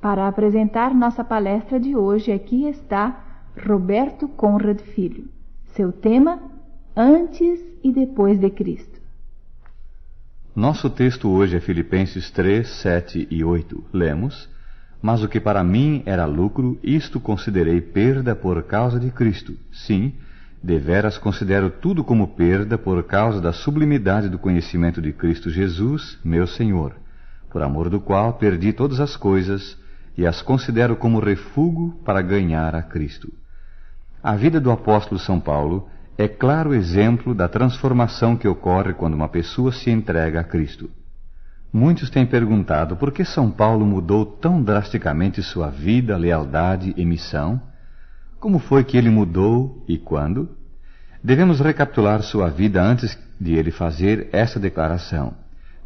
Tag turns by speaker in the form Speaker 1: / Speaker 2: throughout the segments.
Speaker 1: Para apresentar nossa palestra de hoje, aqui está Roberto Conrad Filho. Seu tema, Antes e Depois de Cristo.
Speaker 2: Nosso texto hoje é Filipenses 3, 7 e 8. Lemos: Mas o que para mim era lucro, isto considerei perda por causa de Cristo. Sim, deveras considero tudo como perda por causa da sublimidade do conhecimento de Cristo Jesus, meu Senhor, por amor do qual perdi todas as coisas e as considero como refúgio para ganhar a Cristo. A vida do apóstolo São Paulo é claro exemplo da transformação que ocorre quando uma pessoa se entrega a Cristo. Muitos têm perguntado por que São Paulo mudou tão drasticamente sua vida, lealdade e missão. Como foi que ele mudou e quando? Devemos recapitular sua vida antes de ele fazer essa declaração.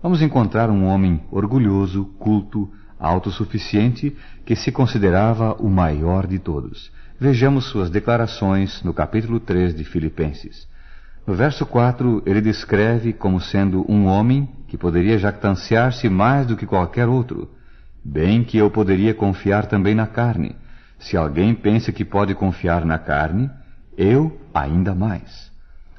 Speaker 2: Vamos encontrar um homem orgulhoso, culto, autossuficiente, que se considerava o maior de todos. Vejamos suas declarações no capítulo 3 de Filipenses. No verso 4, ele descreve como sendo um homem que poderia jactanciar-se mais do que qualquer outro. Bem que eu poderia confiar também na carne. Se alguém pensa que pode confiar na carne, eu ainda mais.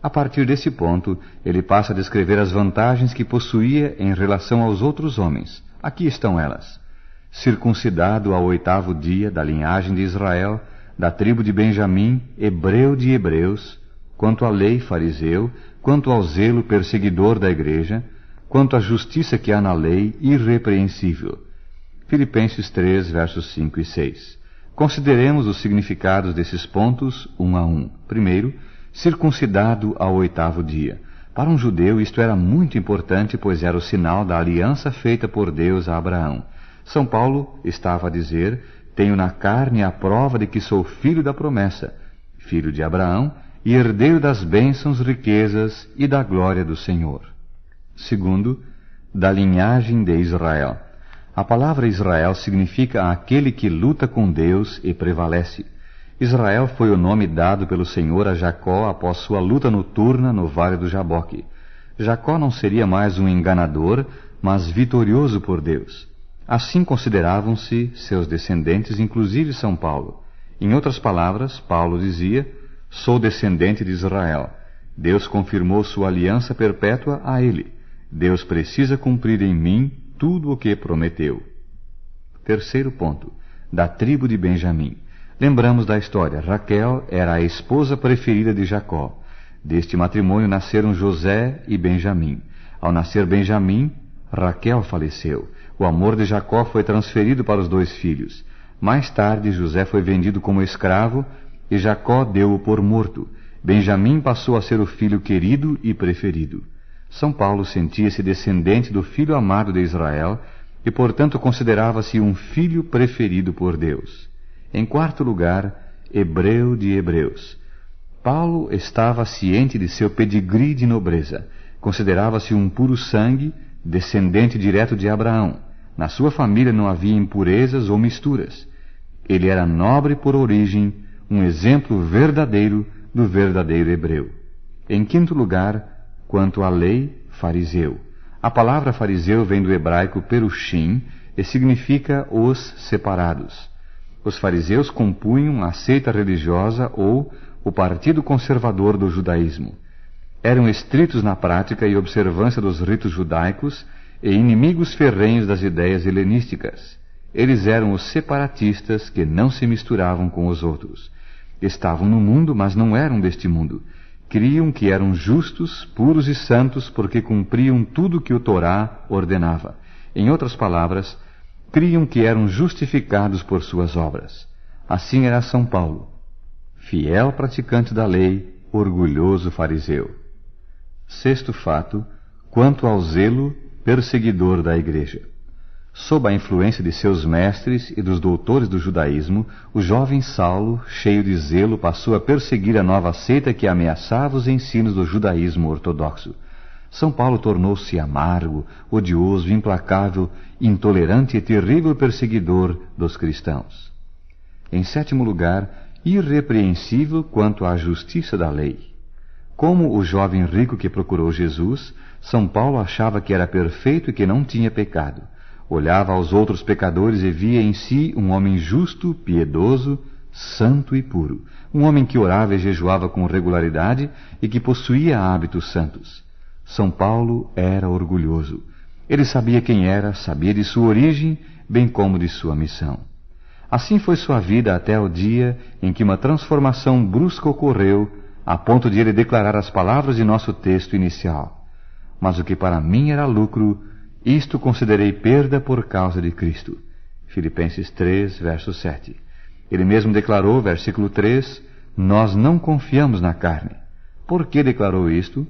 Speaker 2: A partir desse ponto, ele passa a descrever as vantagens que possuía em relação aos outros homens. Aqui estão elas: circuncidado ao 8º dia, da linhagem de Israel, da tribo de Benjamim, hebreu de hebreus, quanto à lei, fariseu, quanto ao zelo, perseguidor da igreja, quanto à justiça que há na lei, irrepreensível. Filipenses 3, versos 5 e 6. Consideremos os significados desses pontos um a um. Primeiro, circuncidado ao 8º dia. Para um judeu isto era muito importante, pois era o sinal da aliança feita por Deus a Abraão. São Paulo estava a dizer: tenho na carne a prova de que sou filho da promessa, filho de Abraão e herdeiro das bênçãos, riquezas e da glória do Senhor. Segundo, da linhagem de Israel. A palavra Israel significa aquele que luta com Deus e prevalece. Israel foi o nome dado pelo Senhor a Jacó após sua luta noturna no Vale do Jaboque. Jacó não seria mais um enganador, mas vitorioso por Deus. Assim consideravam-se seus descendentes, inclusive São Paulo. Em outras palavras, Paulo dizia: sou descendente de Israel. Deus confirmou sua aliança perpétua a ele. Deus precisa cumprir em mim tudo o que prometeu. Terceiro ponto, da tribo de Benjamim. Lembramos da história. Raquel era a esposa preferida de Jacó. Deste matrimônio nasceram José e Benjamim. Ao nascer Benjamim, Raquel faleceu. O amor de Jacó foi transferido para os 2 filhos. Mais tarde, José foi vendido como escravo e Jacó deu-o por morto. Benjamim passou a ser o filho querido e preferido. São Paulo sentia-se descendente do filho amado de Israel e, portanto, considerava-se um filho preferido por Deus. Em quarto lugar, hebreu de hebreus. Paulo estava ciente de seu pedigree de nobreza. Considerava-se um puro sangue, descendente direto de Abraão. Na sua família não havia impurezas ou misturas. Ele era nobre por origem, um exemplo verdadeiro do verdadeiro hebreu. Em quinto lugar, quanto à lei, fariseu. A palavra fariseu vem do hebraico perushim e significa os separados. Os fariseus compunham a seita religiosa ou o partido conservador do judaísmo. Eram estritos na prática e observância dos ritos judaicos e inimigos ferrenhos das ideias helenísticas. Eles eram os separatistas que não se misturavam com os outros. Estavam no mundo, mas não eram deste mundo. Criam que eram justos, puros e santos porque cumpriam tudo que o Torá ordenava. Em outras palavras, criam que eram justificados por suas obras. Assim era São Paulo, fiel praticante da lei, orgulhoso fariseu. Sexto fato, quanto ao zelo, perseguidor da igreja. Sob a influência de seus mestres e dos doutores do judaísmo, o jovem Saulo, cheio de zelo, passou a perseguir a nova seita que ameaçava os ensinos do judaísmo ortodoxo. São Paulo tornou-se amargo, odioso, implacável, intolerante e terrível perseguidor dos cristãos. Em sétimo lugar, irrepreensível quanto à justiça da lei. Como o jovem rico que procurou Jesus, São Paulo achava que era perfeito e que não tinha pecado. Olhava aos outros pecadores e via em si um homem justo, piedoso, santo e puro. Um homem que orava e jejuava com regularidade e que possuía hábitos santos. São Paulo era orgulhoso. Ele sabia quem era, sabia de sua origem, bem como de sua missão. Assim foi sua vida até o dia em que uma transformação brusca ocorreu, a ponto de ele declarar as palavras de nosso texto inicial. Mas o que para mim era lucro, isto considerei perda por causa de Cristo. Filipenses 3, verso 7. Ele mesmo declarou, versículo 3, nós não confiamos na carne. Por que declarou isto?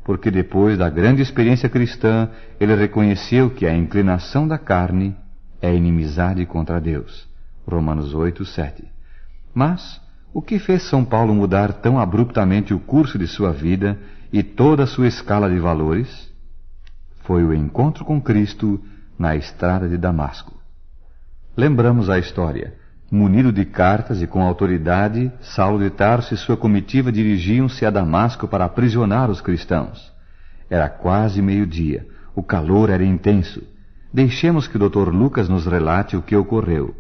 Speaker 2: Porque depois da grande experiência cristã, ele reconheceu que a inclinação da carne é inimizade contra Deus. Romanos 8, 7. Mas, o que fez São Paulo mudar tão abruptamente o curso de sua vida e toda a sua escala de valores? Foi o encontro com Cristo na estrada de Damasco. Lembramos a história. Munido de cartas e com autoridade, Saulo de Tarso e sua comitiva dirigiam-se a Damasco para aprisionar os cristãos. Era quase meio-dia. O calor era intenso. Deixemos que o Dr. Lucas nos relate o que ocorreu.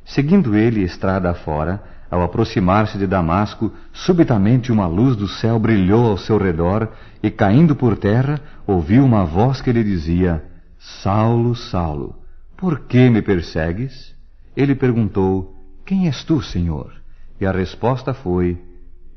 Speaker 2: Seguindo ele estrada afora, ao aproximar-se de Damasco, subitamente uma luz do céu brilhou ao seu redor e, caindo por terra, ouviu uma voz que lhe dizia: Saulo, Saulo, por que me persegues? Ele perguntou: Quem és tu, Senhor? E a resposta foi: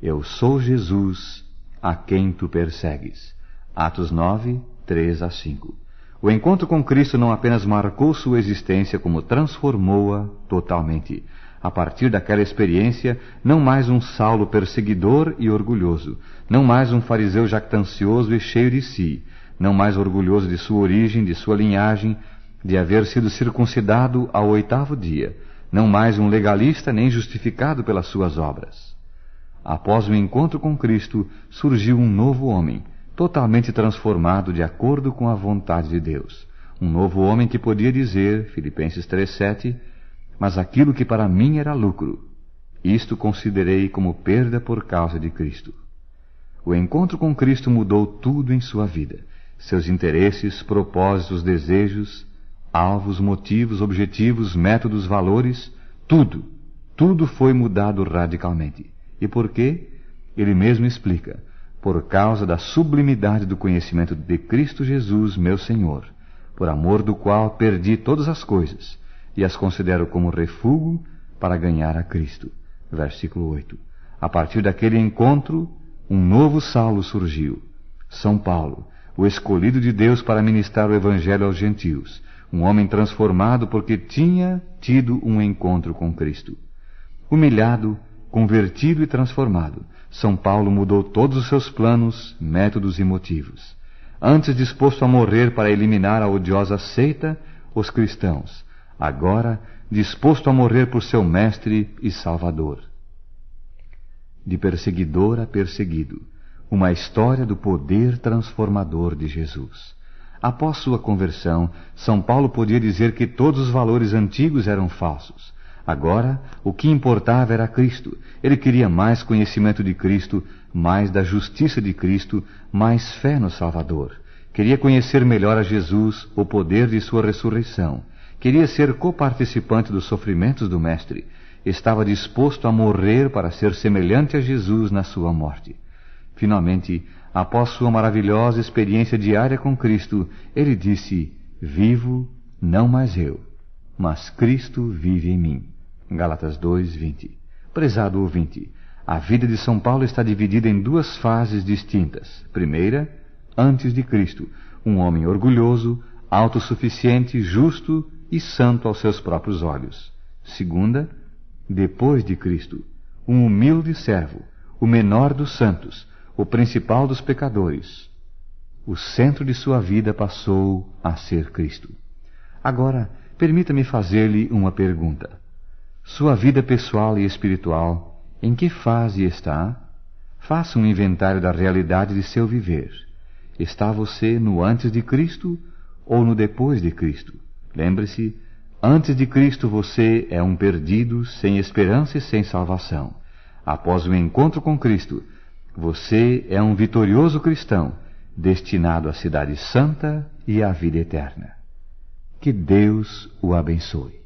Speaker 2: Eu sou Jesus, a quem tu persegues. Atos 9, 3 a 5. O encontro com Cristo não apenas marcou sua existência, como transformou-a totalmente. A partir daquela experiência, não mais um Saulo perseguidor e orgulhoso, não mais um fariseu jactancioso e cheio de si, não mais orgulhoso de sua origem, de sua linhagem, de haver sido circuncidado ao 8º dia, não mais um legalista nem justificado pelas suas obras. Após o encontro com Cristo, surgiu um novo homem, totalmente transformado de acordo com a vontade de Deus. Um novo homem que podia dizer, Filipenses 3,7, mas aquilo que para mim era lucro, isto considerei como perda por causa de Cristo. O encontro com Cristo mudou tudo em sua vida. Seus interesses, propósitos, desejos, alvos, motivos, objetivos, métodos, valores, tudo foi mudado radicalmente. E por quê? Ele mesmo explica: por causa da sublimidade do conhecimento de Cristo Jesus, meu Senhor, por amor do qual perdi todas as coisas, e as considero como refúgio para ganhar a Cristo. Versículo 8. A partir daquele encontro, um novo Saulo surgiu. São Paulo, o escolhido de Deus para ministrar o Evangelho aos gentios. Um homem transformado porque tinha tido um encontro com Cristo. Humilhado, convertido e transformado, São Paulo mudou todos os seus planos, métodos e motivos. Antes disposto a morrer para eliminar a odiosa seita, os cristãos, agora disposto a morrer por seu mestre e salvador. De perseguidor a perseguido, uma história do poder transformador de Jesus. Após sua conversão, São Paulo podia dizer que todos os valores antigos eram falsos. Agora, o que importava era Cristo. Ele queria mais conhecimento de Cristo, mais da justiça de Cristo, mais fé no Salvador. Queria conhecer melhor a Jesus, o poder de sua ressurreição. Queria ser coparticipante dos sofrimentos do Mestre. Estava disposto a morrer para ser semelhante a Jesus na sua morte. Finalmente, após sua maravilhosa experiência diária com Cristo, ele disse: vivo, não mais eu, mas Cristo vive em mim. Gálatas 2:20. Prezado ouvinte, a vida de São Paulo está dividida em duas fases distintas. Primeira, antes de Cristo, um homem orgulhoso, autossuficiente, justo e santo aos seus próprios olhos. Segunda, depois de Cristo, um humilde servo, o menor dos santos, o principal dos pecadores. O centro de sua vida passou a ser Cristo. Agora, permita-me fazer-lhe uma pergunta. Sua vida pessoal e espiritual, em que fase está? Faça um inventário da realidade de seu viver. Está você no antes de Cristo ou no depois de Cristo? Lembre-se, antes de Cristo você é um perdido, sem esperança e sem salvação. Após o encontro com Cristo, você é um vitorioso cristão, destinado à cidade santa e à vida eterna. Que Deus o abençoe.